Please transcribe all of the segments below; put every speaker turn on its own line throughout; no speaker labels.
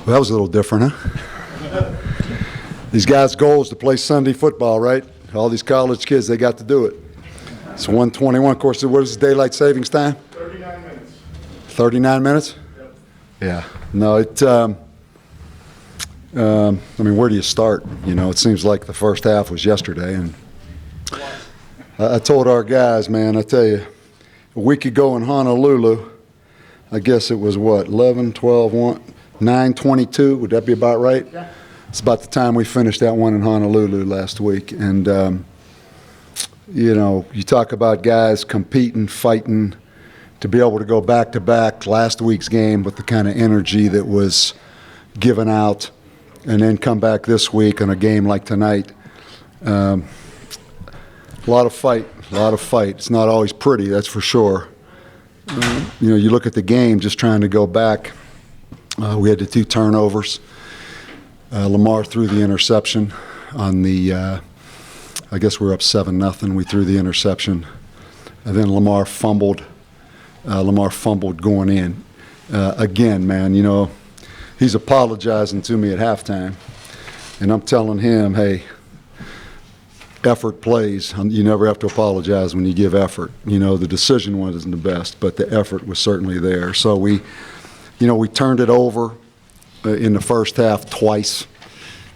Well, that was a little different, huh? These guys' goal is to play Sunday football, right? All these college kids, they got to do it. It's 1:21. Of course, what is the daylight savings time?
39 minutes.
39 minutes?
Yep.
Yeah. No, I mean, where do you start? You know, it seems like the first half was yesterday. And I told our guys, man, I tell you, a week ago in Honolulu, I guess it was what, 11, 12, 1, 9:22? Would that be about right?
Yeah.
It's about the time we finished that one in Honolulu last week. And, you know, you talk about guys competing, fighting, to be able to go back-to-back last week's game with the kind of energy that was given out, and then come back this week on a game like tonight. A lot of fight, a lot of fight. It's not always pretty, that's for sure. You know, you look at the game, just trying to go back. We had the 2 turnovers. Lamar threw the interception on the, I guess we were up 7-0. We threw the interception. And then Lamar fumbled going in. Again, man, you know, he's apologizing to me at halftime. And I'm telling him, hey, effort plays. You never have to apologize when you give effort. You know, the decision wasn't the best, but the effort was certainly there. So we turned it over in the first half twice.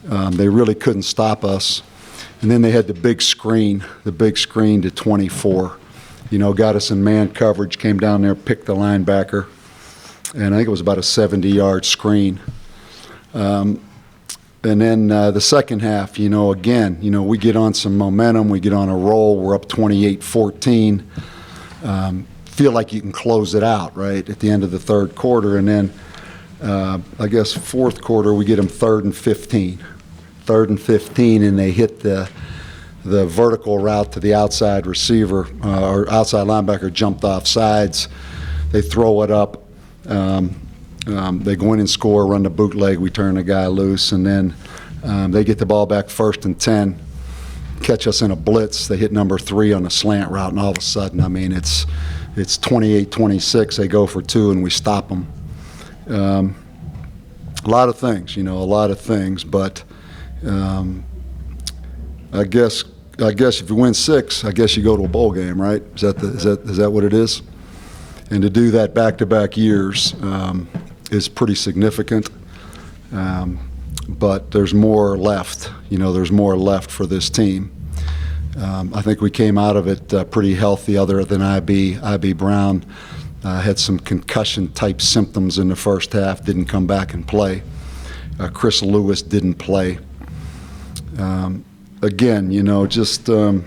They really couldn't stop us. And then they had the big screen to 24. You know, got us in man coverage, came down there, picked the linebacker, and I think it was about a 70-yard screen. And then the second half, you know, again, you know, we get on some momentum, we get on a roll, we're up 28-14. Feel like you can close it out, right, at the end of the third quarter. And then I guess fourth quarter, we get them 3rd and 15. 3rd and 15, and they hit the vertical route to the outside receiver, or outside linebacker jumped off sides. They throw it up. They go in and score, run the bootleg, we turn the guy loose, and then they get the ball back 1st and 10, catch us in a blitz. They hit number 3 on a slant route, and all of a sudden, I mean, it's 28-26. They go for 2, and we stop them. A lot of things, you know, a lot of things, but I guess if you win 6, I guess you go to a bowl game, right? Is that what it is? And to do that back-to-back years is pretty significant. But there's more left. You know, there's more left for this team. I think we came out of it pretty healthy, other than IB Brown had some concussion-type symptoms in the first half, didn't come back and play. Chris Lewis didn't play. Again, you know, just you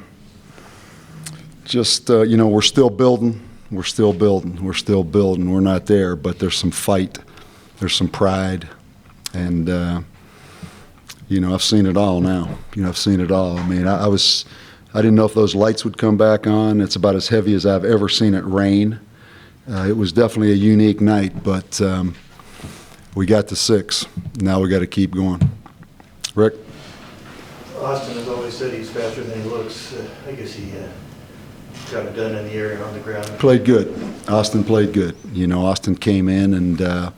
know, we're still building. We're still building. We're still building. We're not there, but there's some fight. There's some pride. And, you know, I've seen it all now. You know, I've seen it all. I mean, I didn't know if those lights would come back on. It's about as heavy as I've ever seen it rain. It was definitely a unique night, but we got to 6. Now we got to keep going. Rick?
Austin has always said he's faster than he looks. I guess he got it done in the air and on the ground.
Played good. Austin played good. You know, Austin came in and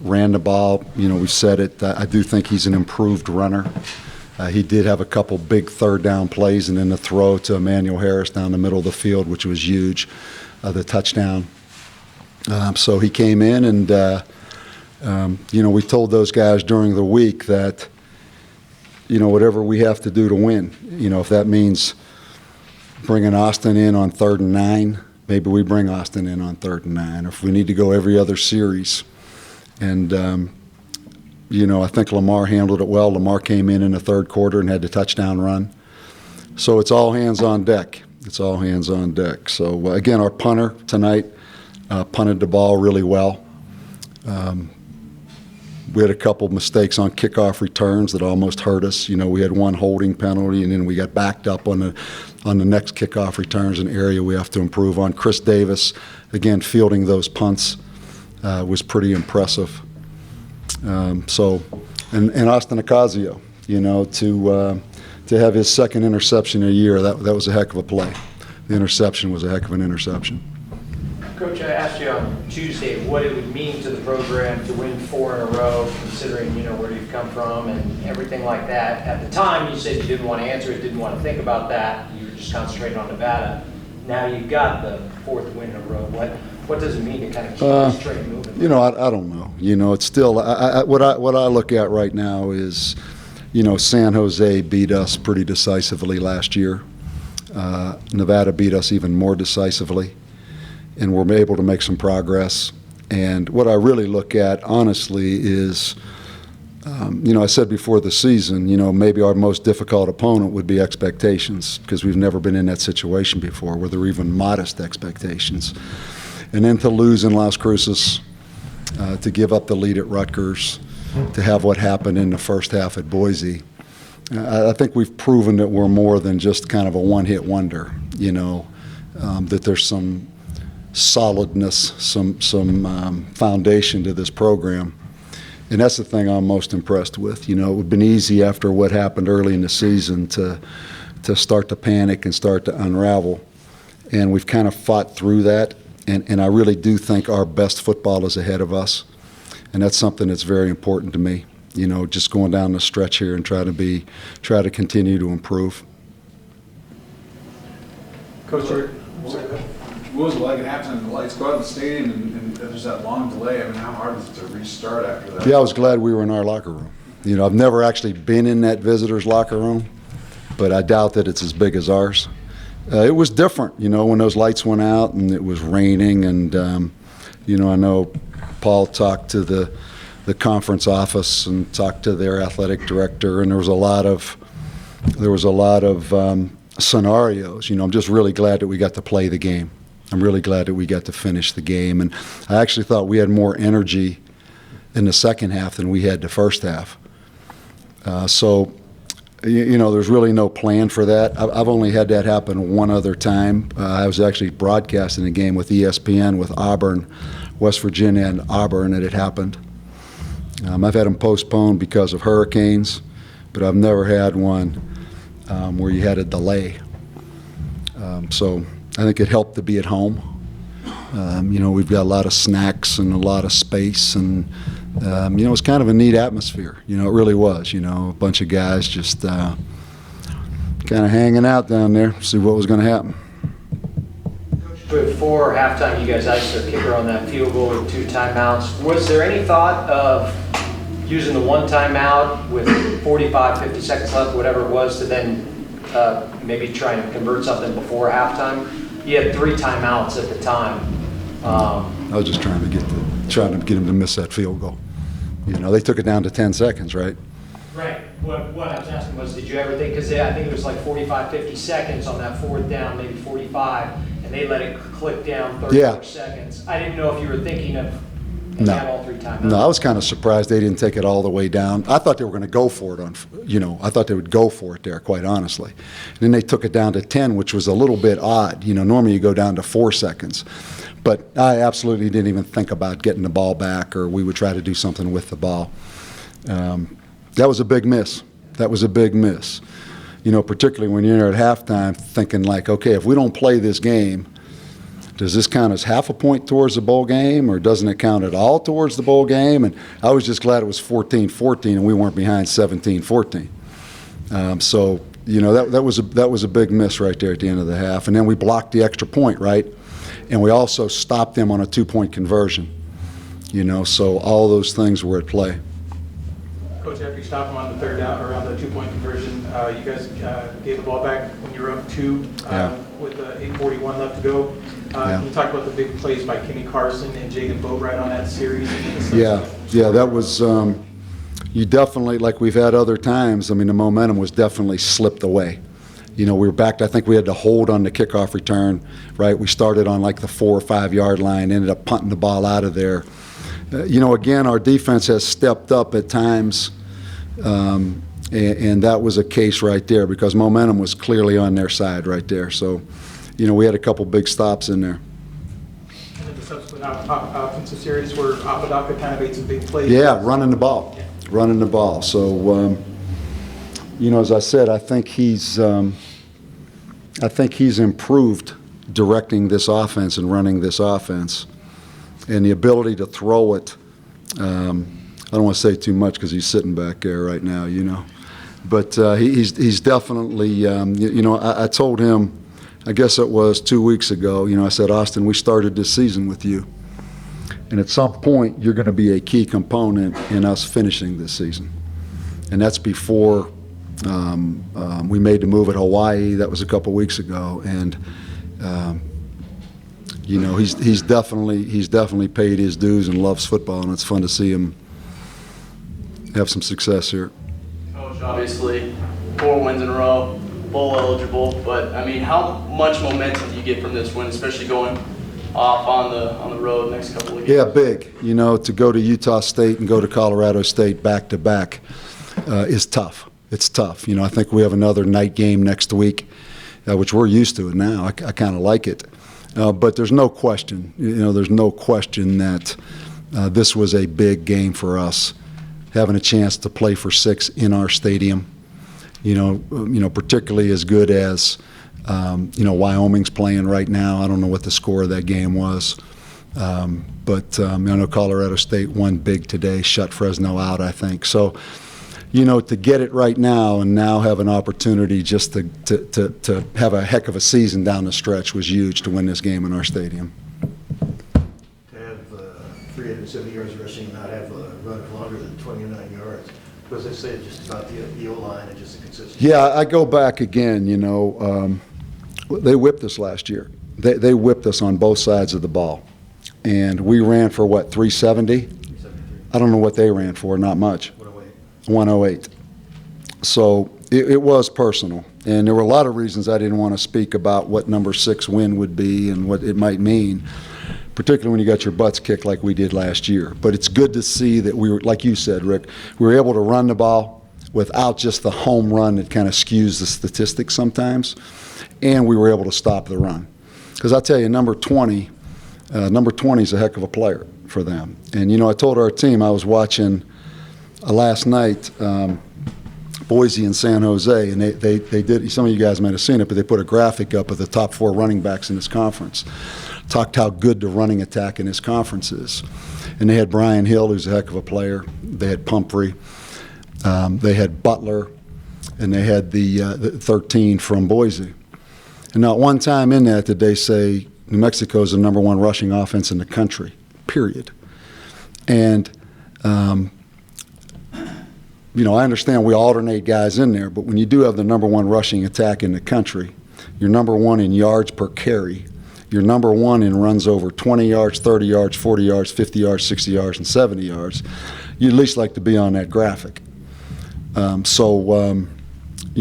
ran the ball. You know, we said it. I do think he's an improved runner. He did have a couple big 3rd down plays, and then the throw to Emmanuel Harris down the middle of the field, which was huge, the touchdown. So he came in and, you know, we told those guys during the week that, you know, whatever we have to do to win, you know, if that means bringing Austin in on 3rd and 9, maybe we bring Austin in on 3rd and 9, or if we need to go every other series. And, you know, I think Lamar handled it well. Lamar came in the 3rd quarter and had the touchdown run. So it's all hands on deck. It's all hands on deck. So, again, our punter tonight punted the ball really well. We had a couple mistakes on kickoff returns that almost hurt us. You know, we had one holding penalty, and then we got backed up on the next kickoff returns, an area we have to improve on. Chris Davis, again, fielding those punts was pretty impressive. And Austin Ocasio, you know, to have his 2nd interception a year, that was a heck of a play. The interception was a heck of an interception.
Coach, I asked you on Tuesday what it would mean to the program to win 4 in a row, considering, where you've come from and everything like that. At the time, you said you didn't want to answer it, didn't want to think about that. You were just concentrating on Nevada. Now you've got the 4th win in a row. What does it mean to kind of keep this train moving?
I don't know. It's still what I look at right now is, San Jose beat us pretty decisively last year. Nevada beat us even more decisively, and we're able to make some progress. And what I really look at, honestly, is, I said before the season, maybe our most difficult opponent would be expectations, because we've never been in that situation before where there are even modest expectations. And then to lose in Las Cruces, to give up the lead at Rutgers, to have what happened in the first half at Boise, I think we've proven that we're more than just kind of a one-hit wonder, that there's some solidness, some foundation to this program. And that's the thing I'm most impressed with. It would have been easy after what happened early in the season to start to panic and start to unravel. And we've kind of fought through that. And I really do think our best football is ahead of us. And that's something that's very important to me. Just going down the stretch here and try to continue to improve.
Coach, what was it like at halftime? The lights go out of the stadium and there's that long delay. I mean, how hard is it to restart after that?
Yeah, I was glad we were in our locker room. I've never actually been in that visitor's locker room, but I doubt that it's as big as ours. It was different, when those lights went out and it was raining. And, I know Paul talked to the conference office and talked to their athletic director, and there was a lot of scenarios. I'm just really glad that we got to play the game. I'm really glad that we got to finish the game. And I actually thought we had more energy in the second half than we had the first half. So there's really no plan for that. I've only had that happen one other time. I was actually broadcasting a game with ESPN with Auburn, West Virginia and Auburn, and it happened. I've had them postponed because of hurricanes, but I've never had one where you had a delay. So I think it helped to be at home. We've got a lot of snacks and a lot of space, and it's kind of a neat atmosphere. It really was. A bunch of guys just kind of hanging out down there, see what was going to happen.
Before halftime, you guys iced their kicker on that field goal with 2 timeouts. Was there any thought of using the 1 timeout with 45, 50 seconds left, whatever it was, to then maybe try and convert something before halftime? You had 3 timeouts at the time.
I was just trying to get them to miss that field goal. They took it down to 10 seconds, right?
Right. What I was asking was, did you ever think, because I think it was like 45, 50 seconds on that 4th down, maybe 45, and they let it click down 34 seconds. I didn't know if you were thinking of have all 3 timeouts.
No, I was kind of surprised they didn't take it all the way down. I thought they were going to go for it I thought they would go for it there, quite honestly. And then they took it down to 10, which was a little bit odd. Normally you go down to 4 seconds. But I absolutely didn't even think about getting the ball back, or we would try to do something with the ball. That was a big miss. Particularly when you're at halftime thinking like, okay, if we don't play this game, does this count as half a point towards the bowl game, or doesn't it count at all towards the bowl game? And I was just glad it was 14-14 and we weren't behind 17-14. That was a big miss right there at the end of the half. And then we blocked the extra point, right? And we also stopped them on a 2-point conversion. So all those things were at play.
Coach, after you stopped them on the 3rd down or on the 2-point conversion, you guys gave the ball back when you were up 2 with 8:41 left to go. Can you talk about the big plays by Kenny Carson and Jaden Boatwright on that series?
That was you definitely, like we've had other times. I mean, the momentum was definitely slipped away. We were back. I think we had to hold on the kickoff return. Right, we started on like the 4 or 5 yard line, ended up punting the ball out of there. Again, our defense has stepped up at times. And that was a case right there because momentum was clearly on their side right there. So, we had a couple big stops in there.
And then the subsequent offensive series where Apodaca kind of made some big plays.
Yeah, running the ball. So, as I said, I think he's improved directing this offense and running this offense. And the ability to throw it, I don't want to say too much because he's sitting back there right now, you know. But he's definitely, you know, I told him, I guess it was 2 weeks ago, you know, I said, Austin, we started this season with you. And at some point, you're going to be a key component in us finishing this season. And that's before we made the move at Hawaii. That was a couple weeks ago. And, you know, he's definitely paid his dues and loves football, and it's fun to see him have some success here.
Coach, obviously, 4 wins in a row, bowl eligible, but I mean, how much momentum do you get from this win, especially going off on the road next couple of games?
Yeah, big. You know, to go to Utah State and go to Colorado State back to back is tough. It's tough. You know, I think we have another night game next week, which we're used to it now. I kind of like it. But there's no question, you know, there's no question that this was a big game for us, having a chance to play for 6 in our stadium. You know, particularly as good as, you know, Wyoming's playing right now. I don't know what the score of that game was. But I know Colorado State won big today, shut Fresno out, I think. So, you know, to get it right now and now have an opportunity just to have a heck of a season down the stretch was huge to win this game in our stadium.
To have 370 yards rushing and not have a run of longer than 29 yards. Because they say just about the O-line and just the consistency.
Yeah, I go back again, you know, they whipped us last year. They whipped us on both sides of the ball. And we ran for, what, 370?
373.
I don't know what they ran for, not much.
108.
108. So it was personal. And there were a lot of reasons I didn't want to speak about what number 6 win would be and what it might mean, particularly when you got your butts kicked like we did last year. But it's good to see that we were, like you said, Rick, we were able to run the ball without just the home run that kind of skews the statistics sometimes, and we were able to stop the run. Because I tell you, number 20 is a heck of a player for them. And, you know, I told our team, I was watching last night Boise and San Jose, and they did, some of you guys might have seen it, but they put a graphic up of the top 4 running backs in this conference. Talked how good the running attack in this conference is. And they had Brian Hill, who's a heck of a player. They had Pumphrey. They had Butler. And they had the 13 from Boise. And not one time in that did they say New Mexico is the number 1 rushing offense in the country, period. And, you know, I understand we alternate guys in there, but when you do have the number 1 rushing attack in the country, you're number 1 in yards per carry, you're number 1 in runs over 20 yards, 30 yards, 40 yards, 50 yards, 60 yards, and 70 yards, you'd at least like to be on that graphic. You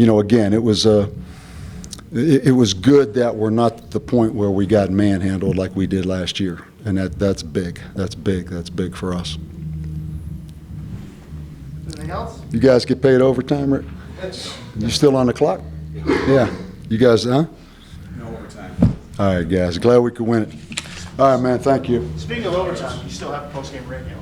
know, again, it was good that we're not at the point where we got manhandled like we did last year, and that's big. That's big for us.
Anything else?
You guys get paid overtime, Rick? You still on the clock? Yeah. You guys, huh?
No overtime.
All right, guys. Glad we could win it. All right, man. Thank you.
Speaking of overtime, you still have post-game radio.